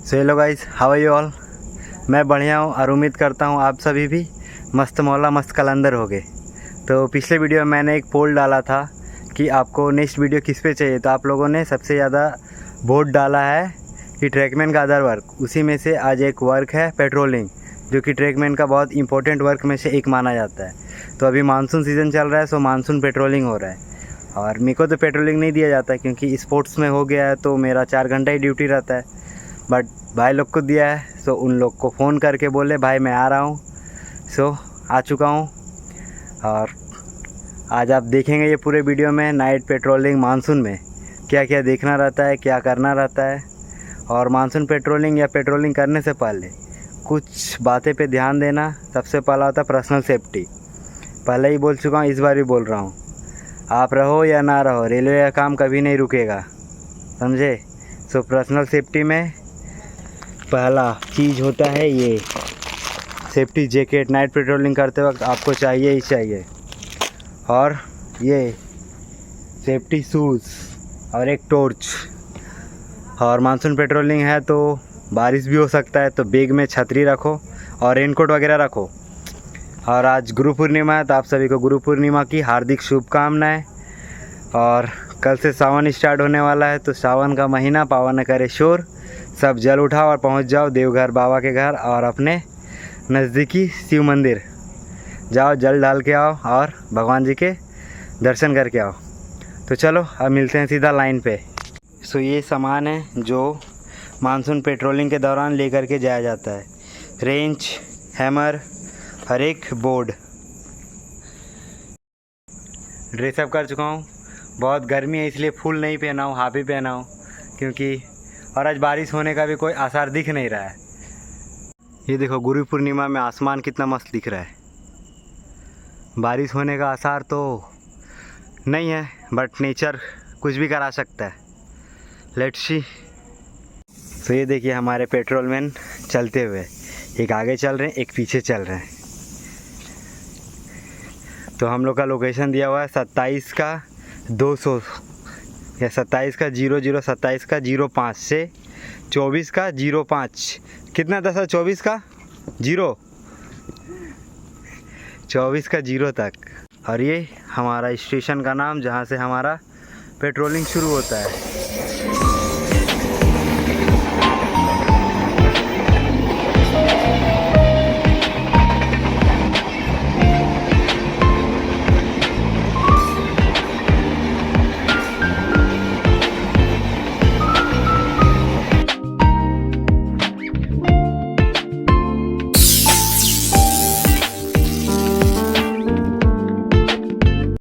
So hello guys, how are you all. मैं बढ़िया हूँ और उम्मीद करता हूँ आप सभी भी मस्त मौला मस्त कलंदर होगे। तो पिछले वीडियो में मैंने एक पोल डाला था कि आपको नेक्स्ट वीडियो किस पे चाहिए, तो आप लोगों ने सबसे ज़्यादा वोट डाला है कि ट्रैकमैन का अदर वर्क। उसी में से आज एक वर्क है पेट्रोलिंग, जो कि ट्रैकमैन का बहुत इंपॉर्टेंट वर्क में से एक माना जाता है। तो अभी मानसून सीज़न चल रहा है, सो मानसून पेट्रोलिंग हो रहा है और मेरे को तो पेट्रोलिंग नहीं दिया जाता है क्योंकि स्पोर्ट्स में हो गया है, तो मेरा 4 घंटा ही ड्यूटी रहता है। बट भाई लोग को दिया है, सो उन लोग को फ़ोन करके बोले भाई मैं आ रहा हूँ। सो आ चुका हूँ और आज आप देखेंगे ये पूरे वीडियो में नाइट पेट्रोलिंग मानसून में क्या क्या देखना रहता है, क्या करना रहता है। और मानसून पेट्रोलिंग या पेट्रोलिंग करने से पहले कुछ बातें पे ध्यान देना। सबसे पहला होता है पर्सनल सेफ्टी। पहले ही बोल चुका हूँ, इस बार भी बोल रहा हूँ, आप रहो या ना रहो, रेलवे का काम कभी नहीं रुकेगा, समझे। सो पर्सनल सेफ्टी में पहला चीज़ होता है ये सेफ्टी जैकेट। नाइट पेट्रोलिंग करते वक्त आपको चाहिए ही चाहिए। और ये सेफ्टी शूज़ और एक टॉर्च। और मानसून पेट्रोलिंग है तो बारिश भी हो सकता है, तो बैग में छतरी रखो और रेनकोट वगैरह रखो। और आज गुरु पूर्णिमा है, तो आप सभी को गुरु पूर्णिमा की हार्दिक शुभकामनाएं। और कल से सावन स्टार्ट होने वाला है, तो सावन का महीना पावन करे शोर। सब जल उठाओ और पहुंच जाओ देवघर बाबा के घर और अपने नज़दीकी शिव मंदिर जाओ, जल डाल के आओ और भगवान जी के दर्शन करके आओ। तो चलो अब मिलते हैं सीधा लाइन पे। सो ये सामान है जो मानसून पेट्रोलिंग के दौरान लेकर के जाया जाता है। रेंच, हैमर, हर एक बोर्ड। ड्रेसअप कर चुका हूँ, बहुत गर्मी है इसलिए फुल नहीं पहना हूँ, हाफ ही पहना हूँ क्योंकि और आज बारिश होने का भी कोई आसार दिख नहीं रहा है। ये देखो गुरु पूर्णिमा में आसमान कितना मस्त दिख रहा है। बारिश होने का आसार तो नहीं है, बट नेचर कुछ भी करा सकता है। Let's see. तो ये देखिए हमारे पेट्रोल मैन चलते हुए, एक आगे चल रहे हैं, एक पीछे चल रहे हैं। तो हम लोग का लोकेशन दिया हुआ है 27 का 200 या 27 का 00, 27 का 05 से 24 का 05। कितना था सर? 24 का 0, 24 का 0 तक। और ये हमारा स्टेशन का नाम, जहाँ से हमारा पेट्रोलिंग शुरू होता है।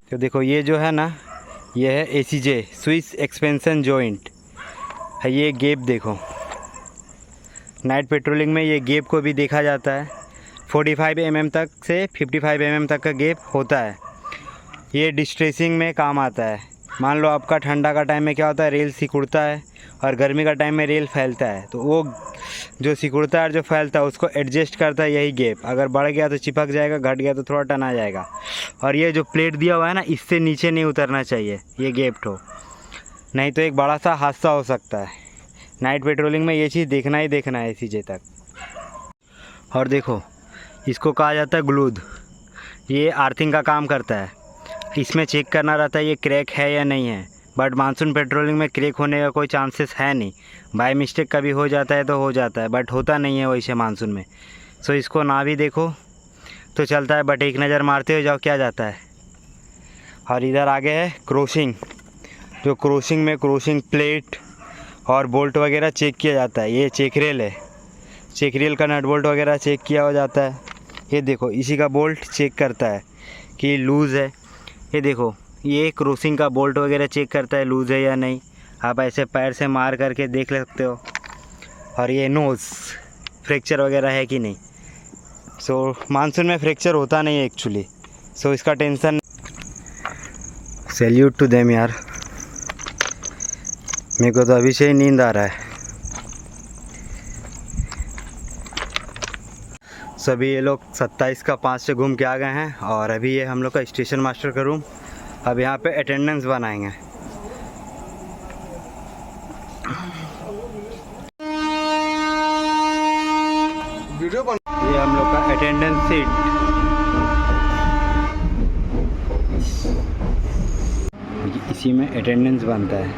तो देखो ये जो है ना, ये है ACJ स्विस एक्सपेंशन जॉइंट है। ये गैप देखो, नाइट पेट्रोलिंग में ये गैप को भी देखा जाता है। 45 mm तक से 55 mm तक का गैप होता है। ये डिस्ट्रेसिंग में काम आता है। मान लो आपका ठंडा का टाइम में क्या होता है, रेल सिकुड़ता है और गर्मी का टाइम में रेल फैलता है, तो वो जो सिकुड़ता है और जो फैलता है उसको एडजस्ट करता है यही गैप। अगर बढ़ गया तो चिपक जाएगा, घट गया तो थोड़ा टना जाएगा। और ये जो प्लेट दिया हुआ है ना, इससे नीचे नहीं उतरना चाहिए ये गैप ठो, नहीं तो एक बड़ा सा हादसा हो सकता है। नाइट पेट्रोलिंग में ये चीज़ देखना ही देखना है ACJ तक। और देखो इसको कहा जाता है ग्लूद। ये आर्थिंग का काम करता है। इसमें चेक करना रहता है ये क्रैक है या नहीं है। बट मानसून पेट्रोलिंग में क्रैक होने का कोई चांसेस है नहीं। बाय मिस्टेक कभी हो जाता है तो हो जाता है, बट होता नहीं है वैसे मानसून में। सो इसको ना भी देखो तो चलता है, बट एक नज़र मारते हो जाओ क्या जाता है। और इधर आगे है क्रॉसिंग, जो क्रॉसिंग में क्रॉसिंग प्लेट और बोल्ट वगैरह चेक किया जाता है। ये चेक रेल है, चेक रेल का नट बोल्ट वगैरह चेक किया हो जाता है। ये देखो इसी का बोल्ट चेक करता है कि लूज़ है। ये देखो ये क्रॉसिंग का बोल्ट वगैरह चेक करता है लूज़ है या नहीं। आप ऐसे पैर से मार करके देख सकते हो। और ये नोज़ फ्रैक्चर वगैरह है कि नहीं। सो मानसून में फ्रैक्चर होता नहीं है एक्चुअली, सो इसका टेंशन। सैल्यूट टू देम यार, मेरे को तो अभी से ही नींद आ रहा है। सभी ये लोग 27 का 5 से घूम के आ गए हैं और अभी ये हम लोग का स्टेशन मास्टर का रूम। अब यहाँ पे अटेंडेंस बनाएंगे। ये हम लोग का अटेंडेंस सीट। इसी में अटेंडेंस बनता है।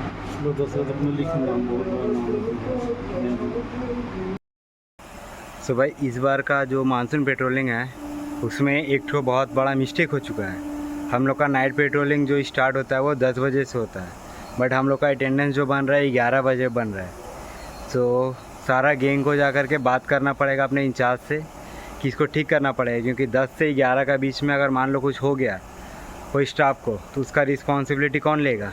सो भाई इस बार का जो मानसून पेट्रोलिंग है उसमें एक तो बहुत बड़ा मिस्टेक हो चुका है। हम लोग का नाइट पेट्रोलिंग जो स्टार्ट होता है वो 10 बजे से होता है, बट हम लोग का अटेंडेंस जो बन रहा है 11 बजे बन रहा है। तो सारा गैंग को जा कर के बात करना पड़ेगा अपने इंचार्ज से कि इसको ठीक करना पड़ेगा, क्योंकि 10 से 11 का बीच में अगर मान लो कुछ हो गया कोई स्टाफ को तो उसका रिस्पॉन्सिबिलिटी कौन लेगा।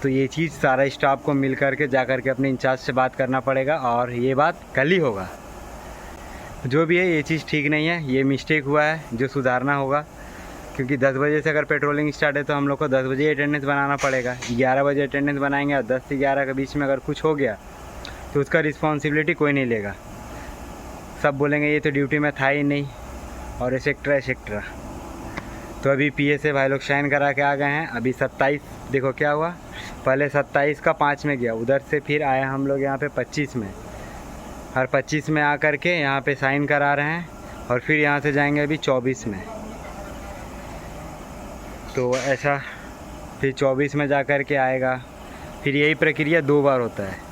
तो ये चीज़ सारा स्टाफ को मिल कर के जा कर के अपने इंचार्ज से बात करना पड़ेगा, और ये बात कल ही होगा। जो भी है ये चीज़ ठीक नहीं है, ये मिस्टेक हुआ है जो सुधारना होगा, क्योंकि 10 बजे से अगर पेट्रोलिंग स्टार्ट है तो हम लोग को 10 बजे अटेंडेंस बनाना पड़ेगा। 11 बजे अटेंडेंस बनाएंगे और 10 से 11 के बीच में अगर कुछ हो गया तो उसका रिस्पॉन्सिबिलिटी कोई नहीं लेगा। सब बोलेंगे ये तो ड्यूटी में था ही नहीं और एक्सेट्रा। तो अभी PA भाई लोग साइन करा के आ गए हैं। अभी 27 देखो क्या हुआ, पहले 27 का 5 में गया, उधर से फिर आए हम लोग यहाँ पे 25 में, और 25 में आ कर के यहाँ पे साइन करा रहे हैं, और फिर यहाँ से जाएंगे अभी 24 में। तो ऐसा फिर 24 में जा कर के आएगा, फिर यही प्रक्रिया 2 बार होता है।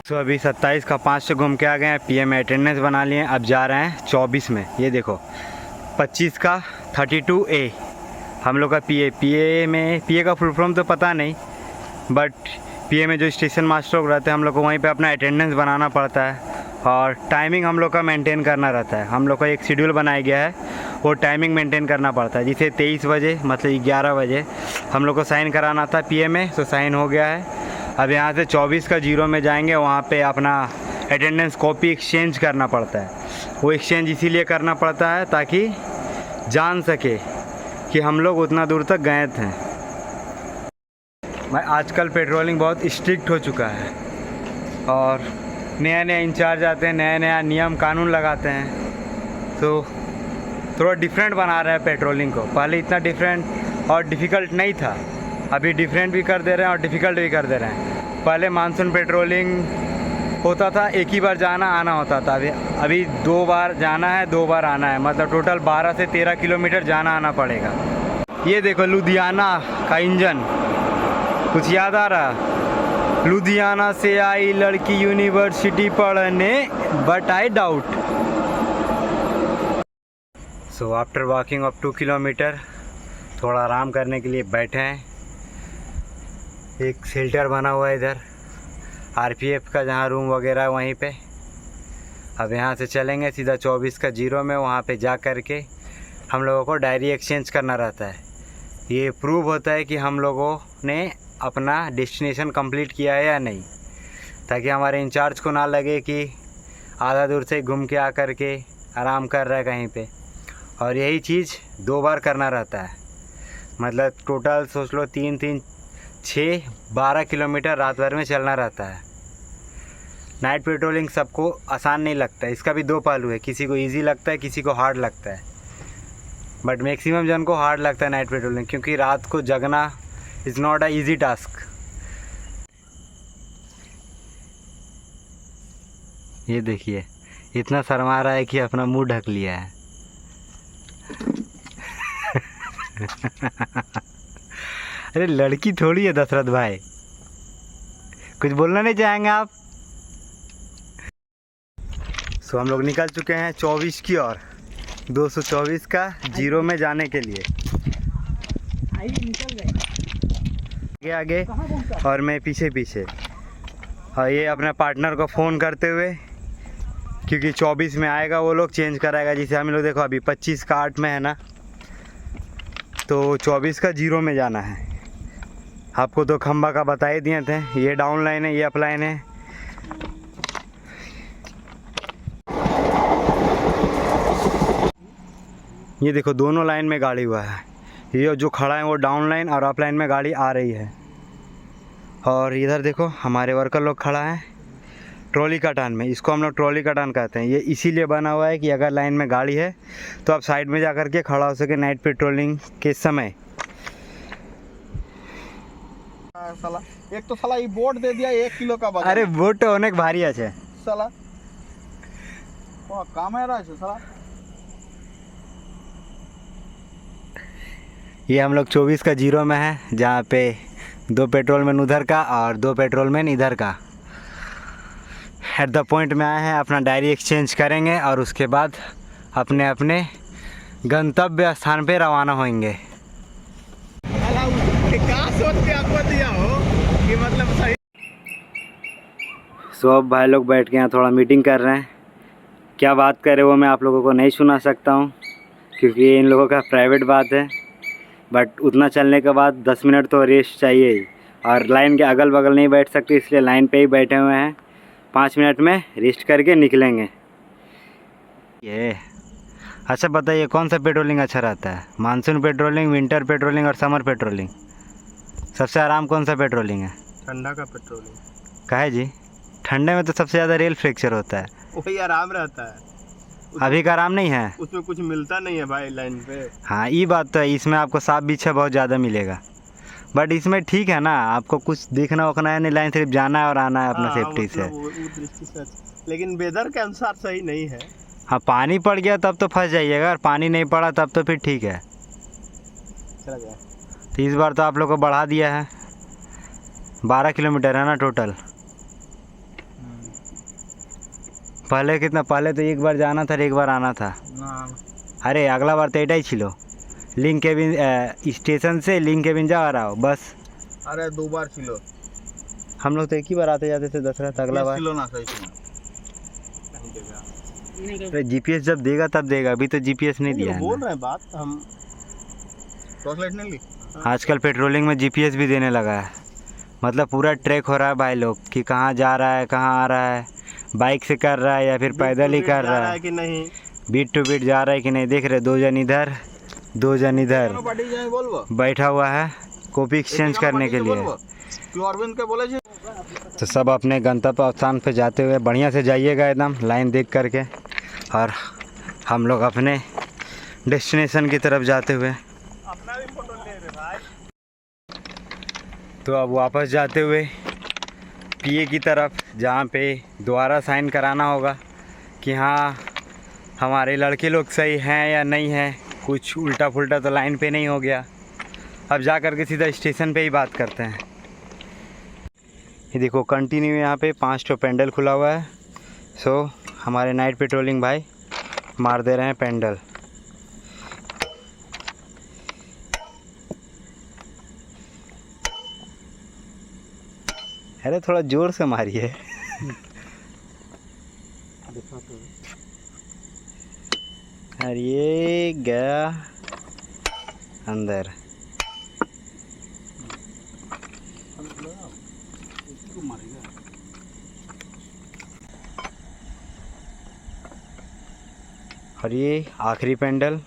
तो अभी 27 का 5 से घूम के आ गए हैं, PA में अटेंडेंस बना लिए, अब जा रहे हैं 24 में। ये देखो 25 का 32A हम लोग का PA में, PA का फुल फॉर्म तो पता नहीं, बट PA में जो स्टेशन मास्टर लोग रहते हैं हम लोग को वहीं पे अपना अटेंडेंस बनाना पड़ता है, और टाइमिंग हम लोग का मेंटेन करना रहता है। हम लोग का एक शेड्यूल बनाया गया है, वो टाइमिंग मेंटेन करना पड़ता है। जैसे 23 बजे मतलब 11 बजे हम लोग को साइन कराना था PA में, तो साइन हो गया है। अब यहाँ से 24 का 0 में जाएंगे, वहाँ पे अपना अटेंडेंस कॉपी एक्सचेंज करना पड़ता है। वो एक्सचेंज इसीलिए करना पड़ता है ताकि जान सके कि हम लोग उतना दूर तक गए थे। भाई आजकल पेट्रोलिंग बहुत स्ट्रिक्ट हो चुका है, और नया नया इंचार्ज आते हैं, नया नया नियम कानून लगाते हैं, तो थोड़ा डिफरेंट बना रहे हैं पेट्रोलिंग को। पहले इतना डिफरेंट और डिफ़िकल्ट नहीं था, अभी डिफरेंट भी कर दे रहे हैं और डिफ़िकल्ट भी कर दे रहे हैं। पहले मानसून पेट्रोलिंग होता था, एक ही बार जाना आना होता था, अभी 2 बार जाना है 2 बार आना है, मतलब टोटल 12 से 13 किलोमीटर जाना आना पड़ेगा। ये देखो लुधियाना का इंजन, कुछ याद आ रहा? लुधियाना से आई लड़की यूनिवर्सिटी पढ़ने, but I doubt. So after walking up 2 kilometre थोड़ा आराम करने के लिए बैठे हैं। एक शेल्टर बना हुआ है इधर RPF का, जहाँ रूम वगैरह वहीं पे। अब यहाँ से चलेंगे सीधा 24 का 0 में, वहाँ पे जा कर के हम लोगों को डायरी एक्सचेंज करना रहता है। ये प्रूव होता है कि हम लोगों ने अपना डेस्टिनेशन कंप्लीट किया है या नहीं, ताकि हमारे इंचार्ज को ना लगे कि आधा दूर से घूम के आ कर के आराम कर रहा है कहीं पे। और यही चीज़ 2 बार करना रहता है, मतलब टोटल सोच लो 3 3 6 12 किलोमीटर रात भर में चलना रहता है। नाइट पेट्रोलिंग सबको आसान नहीं लगता है, इसका भी 2 पहलू है, किसी को इजी लगता है, किसी को हार्ड लगता है, बट मैक्सिमम जन को हार्ड लगता है नाइट पेट्रोलिंग, क्योंकि रात को जगना is not a easy task. ये देखिए इतना शर्मा रहा है कि अपना मुंह ढक लिया है। अरे लड़की थोड़ी है दशरथ भाई, कुछ बोलना नहीं चाहेंगे आप? सो हम लोग निकल चुके हैं 24 की ओर, 224 का 0 में जाने के लिए। आगे आगे और मैं पीछे पीछे, और ये अपने पार्टनर को फ़ोन करते हुए, क्योंकि 24 में आएगा वो लोग चेंज कराएगा। जैसे हम लोग देखो अभी 25 का 8 में है ना, तो 24 का 0 में जाना है। आपको तो खंबा का बता ही दिए थे, ये डाउन लाइन है, ये अप लाइन है। ये देखो दोनों लाइन में गाड़ी हुआ है, ये जो खड़ा है वो डाउन लाइन और अप लाइन में गाड़ी आ रही है। और इधर देखो हमारे वर्कर लोग खड़ा है ट्रॉली कटान में, इसको हम लोग ट्रॉली कटान कहते हैं। ये इसीलिए बना हुआ है कि अगर लाइन में गाड़ी है तो आप साइड में जा कर के खड़ा हो सके नाइट पेट्रोलिंग के समय। साला एक तो साला ये बोर्ड दे दिया 1 किलो का वजन। अरे बोर्ड तो अनेक भारी है साला काम है रहा है साला। ये हम लोग 24 का जीरो में है, जहाँ पे 2 पेट्रोल मैन उधर का और 2 पेट्रोल मैन इधर का एट द पॉइंट में आए हैं। अपना डायरी एक्सचेंज करेंगे और उसके बाद अपने अपने गंतव्य स्थान पे रवाना होंगे। क्या सोच के आपको दिया हो कि मतलब सही। सो अब भाई लोग बैठ के यहाँ थोड़ा मीटिंग कर रहे हैं। क्या बात कर रहे वो मैं आप लोगों को नहीं सुना सकता हूँ, क्योंकि ये इन लोगों का प्राइवेट बात है। बट उतना चलने के बाद 10 मिनट तो रेस्ट चाहिए ही, और लाइन के अगल बगल नहीं बैठ सकते, इसलिए लाइन पे ही बैठे हुए हैं। 5 मिनट में रेस्ट करके निकलेंगे। ये अच्छा बताइए, कौन सा पेट्रोलिंग अच्छा रहता है? मानसून पेट्रोलिंग, विंटर पेट्रोलिंग और समर पेट्रोलिंग? सबसे आराम कौन सा पेट्रोलिंग है? ठंडा का पेट्रोलिंग। काहे जी? ठंडे में तो सबसे ज़्यादा रेल फ्रैक्चर होता है। वही आराम रहता है, अभी का आराम नहीं है, उसमें कुछ मिलता नहीं है भाई लाइन पे। हाँ ये बात तो है। इसमें आपको साफ पीछे बहुत ज़्यादा मिलेगा, बट इसमें ठीक है ना, आपको कुछ देखना वोखना है नहीं, लाइन सिर्फ जाना है और आना है अपना सेफ्टी से। वो दृष्टि से, लेकिन वेदर के अनुसार सही नहीं है। हाँ पानी पड़ गया तब तो फंस जाइएगा, और पानी नहीं पड़ा तब तो फिर ठीक है। चला गया। तो इस बार तो आप लोग को बढ़ा दिया है, 12 किलोमीटर है ना टोटल। पहले कितना? पहले तो एक बार जाना था और एक बार आना था। अरे अगला बार तो एटाई छिलो, लिंक केबिन स्टेशन से लिंक केबिन जा रहा हो बस। अरे 2 बार किलो हम लोग तो एक ही बार आते जाते थे दशरथ। अगला बार किलो ना सही अरे जीपीएस जब देगा तब देगा, अभी तो जीपीएस नहीं दिया है बोल ना। रहे हैं बात हम टॉर्चलाइट नहीं ली। आजकल पेट्रोलिंग में जीपीएस भी देने लगा है, मतलब पूरा ट्रैक हो रहा है भाई लोग कि कहाँ जा रहा है, कहाँ आ रहा है, बाइक से कर रहा है या फिर पैदल ही कर रहा है कि नहीं, बीट टू बीट जा रहा है कि नहीं। देख रहे 2 जन इधर 2 जन इधर बैठा हुआ है कॉपी एक्सचेंज करने के लिए। तो सब अपने गंतव्य स्थान पे जाते हुए बढ़िया से जाइएगा, एकदम लाइन देख करके, और हम लोग अपने डेस्टिनेशन की तरफ जाते हुए। तो अब वापस जाते हुए पीए की तरफ, जहाँ पे दोबारा साइन कराना होगा कि हाँ हमारे लड़के लोग सही हैं या नहीं हैं, कुछ उल्टा फुल्टा तो लाइन पे नहीं हो गया। अब जा कर के सीधा स्टेशन पे ही बात करते हैं। ये देखो कंटिन्यू यहाँ पे 5 ठो पेंडल खुला हुआ है। सो हमारे नाइट पेट्रोलिंग भाई मार दे रहे हैं पेंडल। अरे थोड़ा जोर से मारिए। अरे ये गया अंदर। और ये आखिरी पेंडल।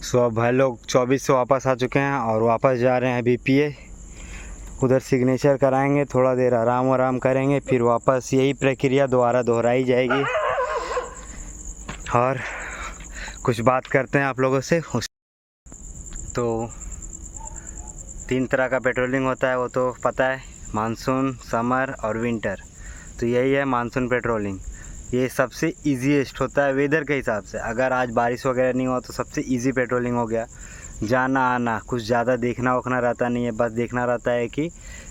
सो अब भाई लोग 24 से वापस आ चुके हैं और वापस जा रहे हैं अभी पीए। उधर सिग्नेचर कराएंगे, थोड़ा देर आराम करेंगे, फिर वापस यही प्रक्रिया दोबारा दोहराई जाएगी और कुछ बात करते हैं आप लोगों से। तो 3 तरह का पेट्रोलिंग होता है, वो तो पता है, मानसून, समर और विंटर। तो यही है मानसून पेट्रोलिंग। ये सबसे ईजीएस्ट होता है वेदर के हिसाब से। अगर आज बारिश वगैरह नहीं हुआ तो सबसे इजी पेट्रोलिंग हो गया। जाना आना कुछ ज़्यादा देखना वखना रहता नहीं है, बस देखना रहता है कि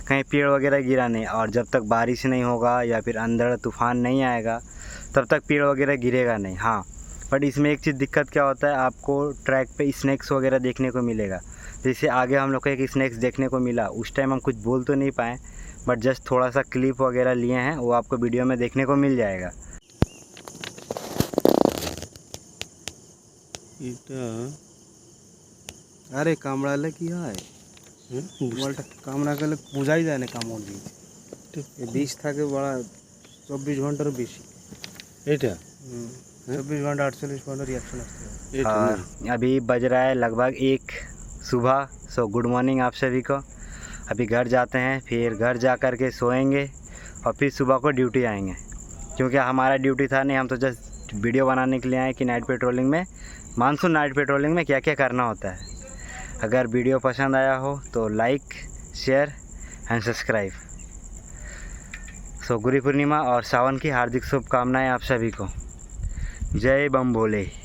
कहीं पेड़ वगैरह गिरा नहीं, और जब तक बारिश नहीं होगा या फिर अंधड़ तूफान नहीं आएगा तब तक पेड़ वगैरह गिरेगा नहीं। हाँ बट इसमें एक चीज़ दिक्कत क्या होता है, आपको ट्रैक पे स्नैक्स वगैरह देखने को मिलेगा। जैसे आगे हम लोग को एक स्नैक्स देखने को मिला, उस टाइम हम कुछ बोल तो नहीं पाए, बट जस्ट थोड़ा सा क्लिप वगैरह लिए हैं, वो आपको वीडियो में देखने को मिल जाएगा। अरे कामड़ाले की है कामड़ा के बुझाई जाए কাম এই বিষ থাকে বড়া 24 ঘন্টার বেশি এটা 24 घंटा 48 घंटा रिएक्शन আসছে। हाँ अभी बज रहा है लगभग 1 सुबह। सो गुड मॉर्निंग आप सभी को। अभी घर जाते हैं, फिर घर जा कर के सोएंगे और फिर सुबह को ड्यूटी आएंगे, क्योंकि हमारा ड्यूटी था नहीं, हम तो जस्ट वीडियो बनाने के लिए आए कि नाइट पेट्रोलिंग में, मानसून नाइट पेट्रोलिंग में क्या क्या करना होता है। अगर वीडियो पसंद आया हो तो लाइक, शेयर एंड सब्सक्राइब। सो गुरु पूर्णिमा और सावन की हार्दिक शुभकामनाएं आप सभी को। जय बम भोले।